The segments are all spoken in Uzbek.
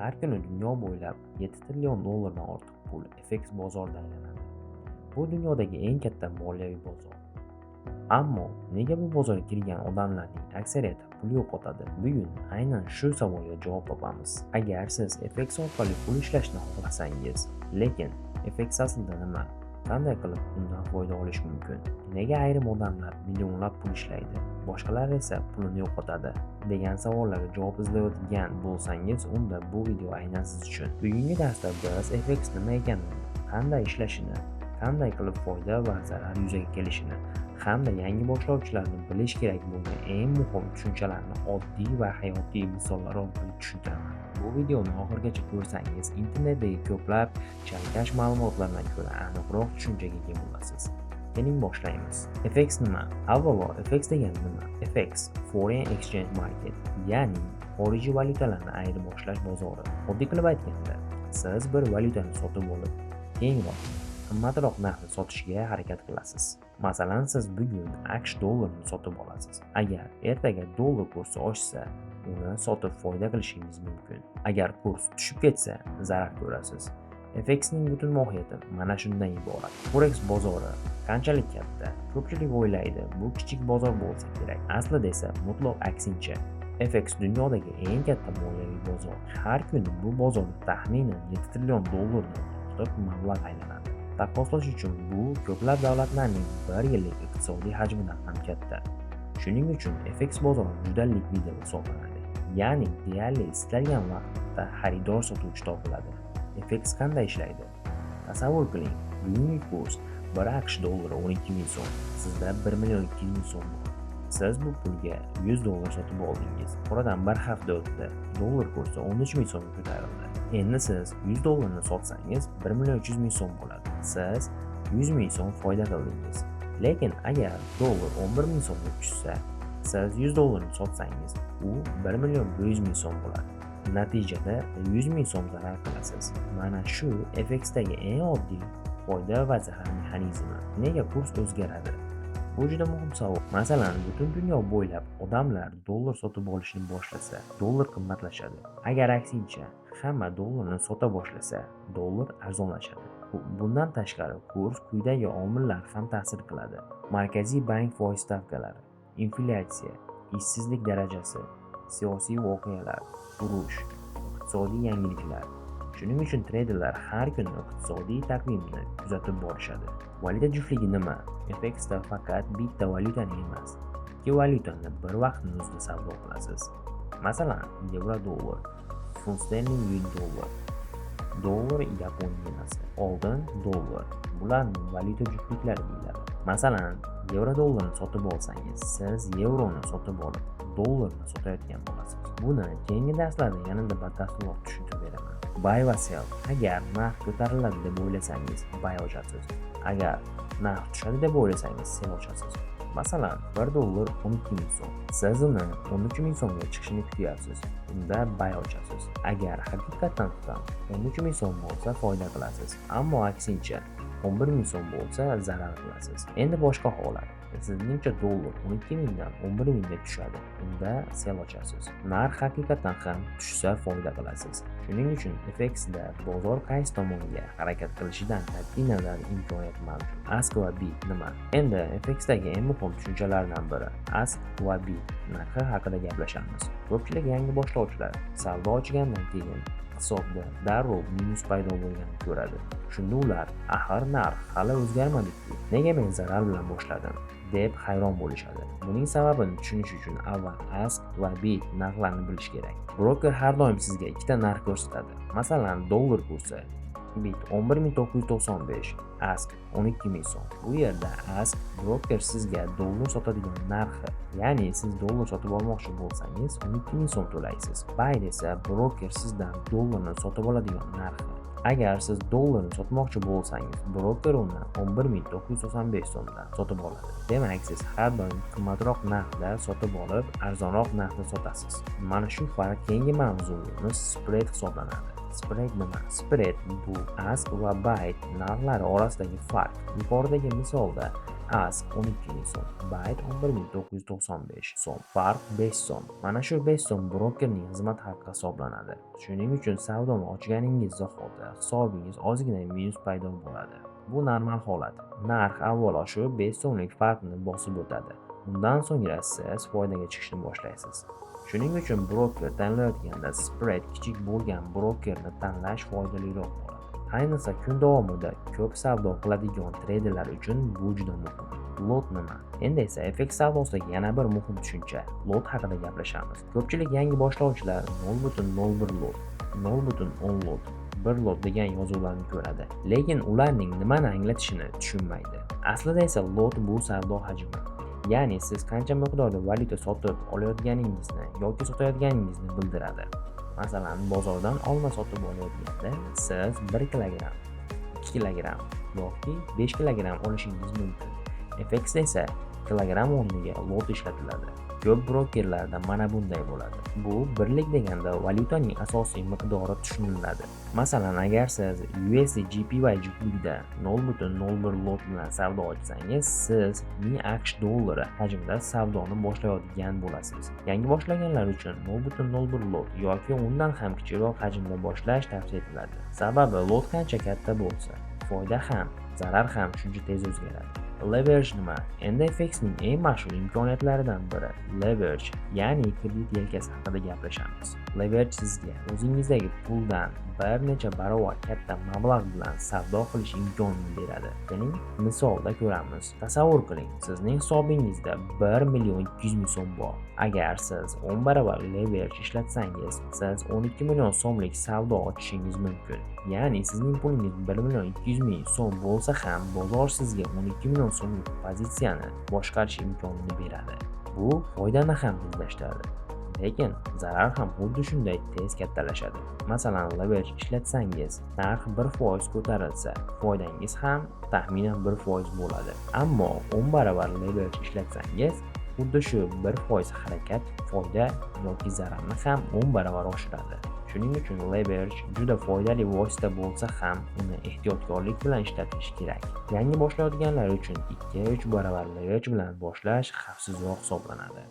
har kuni dunyo bo'ylab 7 trillion dollardan ortiq pul FX bozorida aylanadi. Bu dunyodagi eng katta moliyaviy bozor. Ammo nega bu bozorga kirgan odamlarning aksariyati pul yo'qotadi? Bugun aynan shu savolga javob topamiz. Agar siz FX orqali pul ishlashni xohlasangiz, lekin FX aslida nima? Qanday qilib undan foyda olish mumkin? Nega ayrim odamlar millionlab pul ishlaydi, boshqalar esa pulini yo'qotadi? Degan savollarga javob izlayotgan bo'lsangiz, unda bu video aynan siz uchun. Bugungi darsda biz FX nima ekanini, qanday ishlashini, qanday qilib foyda va zarar yuzaga kelishini hamda yangi boshlovchilarni bilish kerak bo'lgan eng muhim tushunchalarni oddiy va hayotiy misollar orqali tushuntiraman. Bu videoni oxirigacha ko'rsangiz, internetdagi ko'plab chalkash ma'lumotlardan ko'ra aniqroq tushunchaga ega bo'lasiz. Keling boshlaymiz. FX nima? Avvalo, FX degani nima? FX Foreign Exchange Market, ya'ni xorijiy valyutalarni ayirboshlash bozori. Oddiy qilib aytganda, siz bir valyutani sotib olib, keyinroq qimmatroq narxda sotishga harakat qilasiz. Masalan, siz bugun AQSh dollarini sotib olasiz. Agar ertaga dollar kursi oshsa, uni sotib foyda qilishingiz mumkin. Agar kurs tushib ketsa, zarar ko'rasiz. FX ning butun mohiyati mana shundan iborat. Forex bozori qanchalik katta? Ko'pchilik o'ylaydi, bu kichik bozor bo'lsa kerak. Aslida esa mutlaq aksincha. FX dunyodagi eng katta moliyaviy bozor. Har kuni bu bozorda taxminan 7 trillion dollardan ortiq mablag' aylanadi. Taqqoslash uchun bu ko'plab davlatlarning bir yillik iqtisodiy hajmidan ham katta. Shuning uchun FX bozori juda likvidli hisoblanadi. Ya'ni deyarli istalgan vaqtda xaridor sotuvchi topiladi. FX qanday ishlaydi? Tasavvur qiling, bugungi kurs 1 AQSh dollari 12 ming so'm, sizda 1 million 200 ming so'm bor. Siz bu pulga 100 dollar sotib oldingiz. Oradan bir hafta o'tdi, dollar kursi 13 ming so'mga ko'tarildi. Endi siz 100 dollarni sotsangiz 1 million 300 ming so'm bo'ladi. Siz 100 ming so'm foyda qildingiz. Lekin agar dollar 11 ming so'mga tushsa, siz 100 dollarni sotsangiz, u 1 million 100 ming so'm bo'ladi. Natijada 100 ming so'm zarar qilasiz. Mana shu FXdagi eng oddiy foyda va zarar mexanizmi. Nega kurs o'zgaradi? Bu juda muhim savol. Masalan, butun dunyo bo'ylab odamlar dollar sotib olishni boshlasa, dollar qimmatlashadi. Agar aksincha, hamma dollarni sota boshlasa, dollar arzonlashadi. Bundan tashqari, kurs quyidagi omillar ham ta'sir qiladi. Markaziy bank foiz stavkalari, inflyatsiya, ishsizlik darajasi, siyosiy voqealar, urush, iqtisodiy yangiliklar. Shuning uchun treyderlar har kuni iqtisodiy taqvimni kuzatib borishadi. Valyuta juftligi nima? FXda faqat bitta valyutani emas, ikki valyutani bir vaqtning o'zida savdo qilasiz. Masalan, yevro dollar, funt sterling dollar, dollar yapon yenasi, oltin dollar. Bularning valyuta juftliklari deyiladi. Masalan, yevro dollarni sotib olsangiz, siz yevroni sotib olib, dollarni sotayotgan bo'lasiz. Buni keyingi darslarda yanada batafsilroq tushuntirib beraman. Buy va sell. Agar narx ko'tariladi deb o'ylasangiz, buy ochasiz. Agar narx tushadi deb o'ylasangiz, sell ochasiz. Masalan, 1 dollar 12 ming so'm. Siz uni 13 ming so'mga chiqishini kutyapsiz. Unda buy ochasiz. Agar haqiqatan ham 13 ming so'm bo'lsa, foyda qilasiz. Ammo aksincha, 11 ming so'm bo'lsa, zarar qilasiz. Endi boshqa holat. Sizningcha dollar 12 mingdan 11 mingga tushadi. Unda sell ochasiz. Narx haqiqatan ham tushsa, foyda qilasiz. Shuning uchun FXda bozor qaysi tomonga harakat qilishidan qat'iy nazar imkoniyat mavjud. Ask va bid nima? Endi FXdagi eng muhim tushunchalardan biri ask va bid narxi haqida gaplashamiz. Ko'pchilik yangi boshlovchilar savdo ochgandan keyin hisobda darrov minus paydo bo'lganini ko'radi. Shunda ular, axir narx hali o'zgarmadi-ku, nega men zarar bilan boshladim deb hayron bo'lishadi. Buning sababini tushunish uchun avval ask va bid narxlarini bilish kerak. Broker har doim sizga ikkita narx ko'rsatadi. Masalan, dollar kursi bid 11995, ask 12 ming so'm. Bu yerda ask broker sizga dollar sotadigan narxi, ya'ni siz dollar sotib olmoqchi bo'lsangiz 12 ming so'm to'laysiz. Buy esa broker sizdan dollarni sotib oladigan narxi. Agar siz dollarni sotmoqchi bo'lsangiz, broker uni 11995 so'mdan sotib oladi. Demak, siz har doim qimmatroq narxda sotib olib, arzonroq narxda sotasiz. Mana shu farq keyingi mavzuimiz spread hisoblanadi. Spread nima? Spread bu ask va buy narxlari orasidagi farq. Yuqoridagi misolda Ask 12.000 so'm, Byte 11.995 so'm, farq 5 so'm. Mana shu 5 so'm brokerning xizmat haqqi hisoblanadi. Shuning uchun savdoni ochganingiz zahoti hisobingiz ozgina minus paydo bo'ladi. Bu normal holat. Narx avvalo shu 5 so'mlik farqni bosib o'tadi. Undan so'ngra siz foydaga chiqishni boshlaysiz. Shuning uchun broker tanlayotganda spread kichik bo'lgan brokerni tanlash foydaliroq bo'ladi. Ayniqsa kun davomida ko'p savdo qiladigan treyderlar uchun bu juda muhim. Lot nima? Endi esa FX savdosidagi yana bir muhim tushuncha lot haqida gaplashamiz. Ko'pchilik yangi boshlovchilar 0.01 lot, 0.10 lot, 1 lot degan yozuvlarni ko'radi, lekin ularning nimani anglatishini tushunmaydi. Aslida esa lot bu savdo hajmi. Ya'ni siz qancha miqdorda valyuta sotib olayotganingizni yoki sotayotganingizni bildiradi. Masalan, bozordan olma sotib olayotganda siz 1 kilogramm, 2 kilogramm yoki 5 kilogramm olishingiz mumkin. FX esa kilogramm o'rniga lot ishlatiladi. Ko'p brokerlarda mana bunday bo'ladi. Bu birlik deganda valyutaning asosiy miqdori tushuniladi. Masalan, agar siz USD JPY juftligida 0.01 lot bilan savdo ochsangiz, siz 1000 AQSh dollari hajmida savdoni boshlayotgan bo'lasiz. Yangi boshlaganlar uchun 0.01 lot yoki undan ham kichikroq hajmda boshlash tavsiya etiladi. Sababi lot qancha katta bo'lsa, foyda ham, zarar ham shuncha tez o'zgaradi. Leverage nima? Endi FXning eng mashhur imkoniyatlaridan biri leverage, ya'ni kredit yelkasi haqida gaplashamiz. Leverage sizga o'zingizdagi puldan bir necha barobar katta mablag' bilan savdo qilish imkonini beradi. Keling, misolda ko'ramiz. Tasavvur qiling, sizning hisobingizda 1.200.000 so'm bor. Agar siz 10 barobar leverage ishlatsangiz, siz 12 million so'mlik savdo ochishingiz mumkin. Ya'ni sizning pulingiz 1.200.000 so'm bo'lsa ham, bozor sizga 12 million so'mlik pozitsiyani boshqarish imkonini beradi. Bu foydani ham tezlashtiradi. Lekin zarar ham xuddi shunday tez kattalashadi. Masalan, leverage ishlatsangiz, narx 1% ko'tarilsa, foydangiz ham taxminan 1% bo'ladi. Ammo 10 barobar leverage ishlatsangiz, xuddi shu 1% harakat foyda yoki zararni ham 10 barobar oshiradi. Shuning uchun leverage juda foydali vosita bo'lsa ham, uni ehtiyotkorlik bilan ishlatish kerak. Yangi boshlayotganlar uchun 2-3 barobar leverage bilan boshlash xavfsizroq hisoblanadi.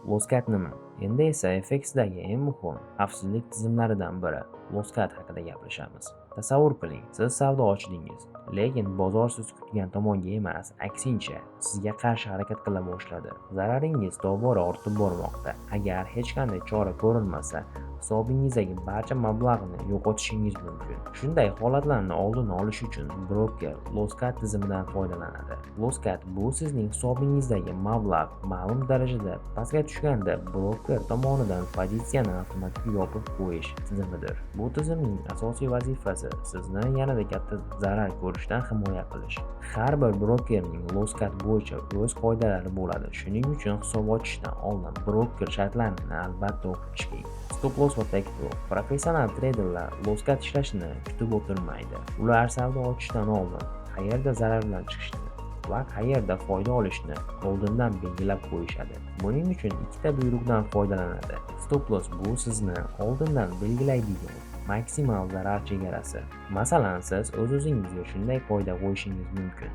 Loskat nima? Endi esa FXdagi eng muhim xavfsizlik tizimlaridan biri loskat haqida gaplashamiz. Tasavvur qiling, siz savdo ochdingiz, lekin bozor siz kutgan tomonga emas, aksincha sizga qarshi harakat qila boshladi. Zararingiz tobora ortib bormoqda. Agar hech qanday chora ko'rilmasa, hisobingizdagi barcha mablag'ni yo'qotishingiz mumkin. Shunday holatlarni oldini olish uchun broker loskat tizimidan foydalanadi. Loskat bu sizning hisobingizdagi mablag' ma'lum darajada pastga tushganda broker tomonidan pozitsiyani avtomatik yopib qo'yish tizimidir. Bu tizimning asosiy vazifasi sizni yanada katta zarar ko'rishdan himoya qilish. Har bir brokerning loskat bo'yicha o'z qoidalari bo'ladi. Shuning uchun hisob ochishdan oldin broker shartlarini albatta o'qib chiqing. Stop loss va take profit. Professional treyderlar loskat ishlashini kutib o'tirmaydi. Ular savdo ochishdan oldin qayerda zarar bilan chiqishni va qayerda foyda olishni oldindan belgilab qo'yishadi. Buning uchun ikkita buyruqdan foydalanadi. Stop loss bu sizni oldindan belgilaydigan maksimal zarar chegarasi. Masalan, siz o'z-o'zingizga shunday qoida qo'yishingiz mumkin.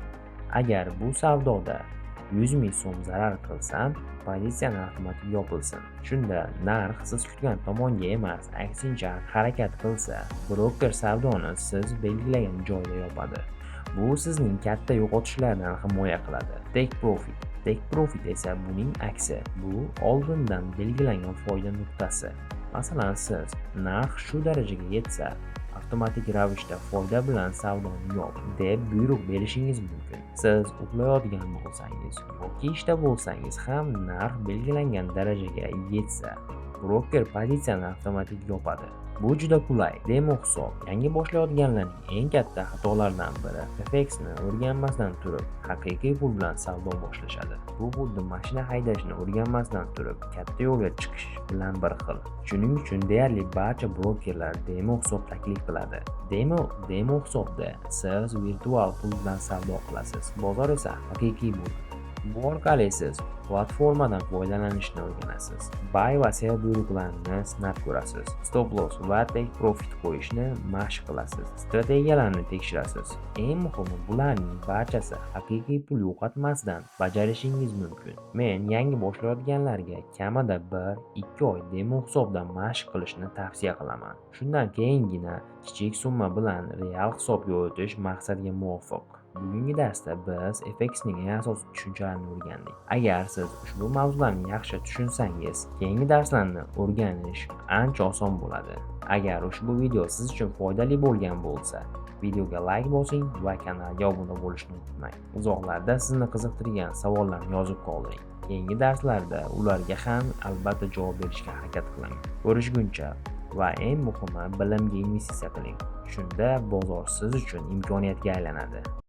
Agar bu savdoda 100.000 so'm zarar qilsam, pozitsiyani avtomatik yopilsin. Shunda narx siz kutgan tomonga emas, aksincha harakat qilsa, broker savdoni siz belgilagan joyda yopadi. Bu sizning katta yo'qotishlardan himoya qiladi. Take profit. Take profit esa buning aksi. Bu oldindan belgilangan foyda nuqtasi. Masalan, siz narx shu darajaga yetsa, avtomatik ravishda foyda bilan savdoni yop deb buyruq berishingiz mumkin. Siz uxlayotgan bo'lsangiz yoki ishda bo'lsangiz ham narx belgilangan darajaga yetsa, broker pozitsiyani avtomatik yopadi. Bu juda qulay. Demo hisob yangi boshlayotganlarning eng katta xatolaridan biri. FXni o'rganmasdan turib, haqiqiy pul bilan savdo boshlashadi. Bu xuddi mashina haydashni o'rganmasdan turib, katta yo'lga chiqish bilan bir xil. Shuning uchun deyarli barcha brokerlar demo hisob taklif qiladi. Demo hisobda siz virtual pul bilan savdo qilasiz. Bozor esa haqiqiy pul. Bu orqali siz platformadan foydalanishni o'rganasiz. Buy va sell buyruqlarini sinab ko'rasiz. Stop loss va take profit qo'yishni mashq qilasiz. Strategiyalarni tekshirasiz. Eng muhimi, bularning barchasi haqiqiy pul yo'qotmasdan bajarishingiz mumkin. Men yangi boshlayotganlarga kamida 1-2 oy demo hisobda mashq qilishni tavsiya qilaman. Shundan keyingina kichik summa bilan real hisobga o'tish maqsadga muvofiq. Bugungi darsda biz FX'ning eng asosiy tushunchalarini o'rgandik. Agar siz ushbu mavzularni yaxshi tushunsangiz, keyingi darslarni o'rganish ancha oson bo'ladi. Agar ushbu video siz uchun foydali bo'lgan bo'lsa, videoga like bosing va kanalga obuna bo'lishni unutmang. Izohlarda sizni qiziqtirgan savollarni yozib qoldiring. Keyingi darslarda ularga ham albatta javob berishga harakat qilaman. Ko'rishguncha va eng muhimi, bilimga investitsiya qiling. Shunda bozor siz uchun imkoniyatga aylanadi.